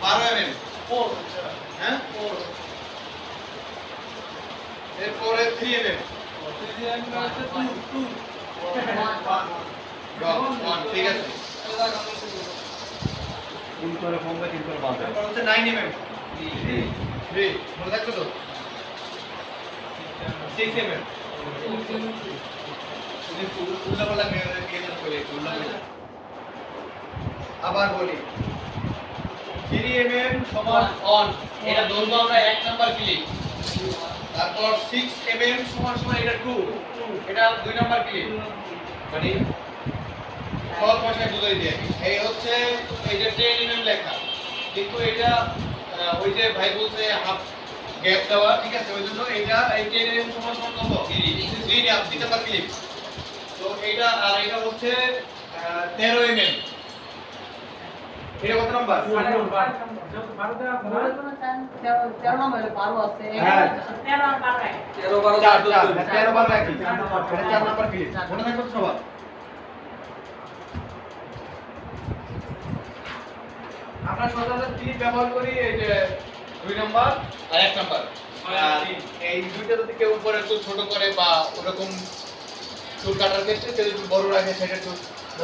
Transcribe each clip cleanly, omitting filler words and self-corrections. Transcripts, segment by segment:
12 mm 4 হ্যাঁ 4 এরপরে 3 mm 3 mm আছে 2 1 ঠিক আছে তিন করে কমবে তিন করে বাড়বে এরপর হচ্ছে 9 mm 3 মনে থাকবে তো 6 mm যদি উল্লাপাল্লা নিয়ে করে উল্লাপাল্লা আবার বলি 3 mm সমান অন এটা ধরবো আমরা 1 নাম্বার ক্লিক তারপর 6 mm সমান সমান এটা 2 এটা 2 নাম্বার ক্লিক মানে সহজ ভাষায় বুঝাই দিই এই হচ্ছে এই যে 10 mm লেখা কিন্তু এটা ওই যে ভাই বলছে হাফ গ্যাপ দেওয়া ঠিক আছে ওই জন্য এটা এই 10 mm সমান সমান কত 3 আপনি নাম্বার ক্লিক তো এটা আর এটা হচ্ছে 13 mm এটা কত নাম্বার 13 নম্বরে 12 আছে 13 আর 12 13 12 13 বার রাখি 4 নাম্বার ক্লিক মনে থাকবে তো সবার আমরা সচরাচর ক্লিপ ব্যবহার করি এই যে 2 নাম্বার আর 1 নাম্বার আর এই দুইটা যদি কেউ উপরে একটু ছোট করে বা ওরকম চুল কাটার ক্ষেত্রে যদি একটু বড় রাখে সেটা একটু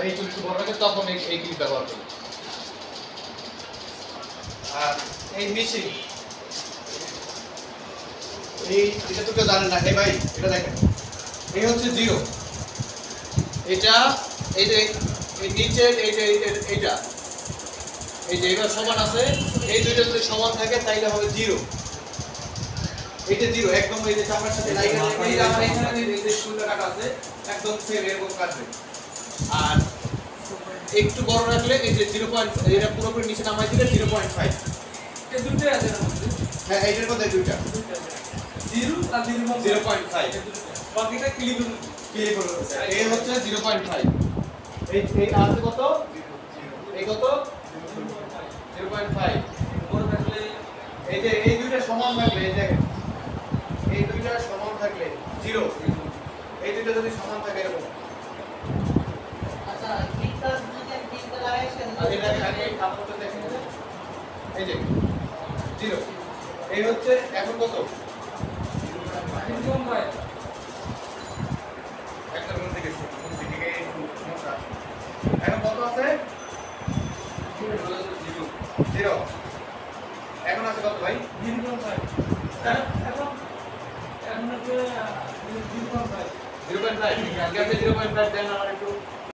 এই চুল একটু বড় রাখে তখন এই ক্লিপ ব্যবহার করি আর এই মেশিন এই এটা তো কেউ জানেন না হে ভাই এটা দেখেন এই হচ্ছে 0 এটা এই যে এই নিচের এই যে এইটা এই যে এটা সমান আছে এই দুইটা যদি সমান থাকে তাইলে হবে 0 এইটা 0 একদম এই যে চামড়ার সাথে লাইন আছে এই যে আমার এখানে এই যে চুলটা কাটা আছে একদম সেম এরকম কাটবে আর একটু বড় রাখলে এই যে 0. এটা পুরোপুরি নিচে নামাই দিলে 0.5 এই দুটোই আছে না মধ্যে হ্যাঁ এইটার মধ্যে দুইটা 0 আর 0.5 বাকিটা ক্লিপ এই হচ্ছে 0.5 এই আছে কত এই কত 0.5 বড় থাকলে এই যে এই দুইটা সমান থাকলে এই দেখেন এই দুইটা সমান থাকলে 0 এই দুইটা যদি সমান থাকে এরকম আচ্ছা ক্লিপটা যদি ক্লিপটা লাগাইছেন আর এটা আগে আপনারা দেখেন এই যে 0 এই হচ্ছে এখন কত মিনিমাম হয় একটা রুম থেকে কোন দিকে একটু সমস্যা এখন কত আছে 0 এখন আছে কত ভাই মিনিমাম হয় এখন এখন হচ্ছে মিনিমাম হয় 0.5 আগে 0.5 দেন আমার একটু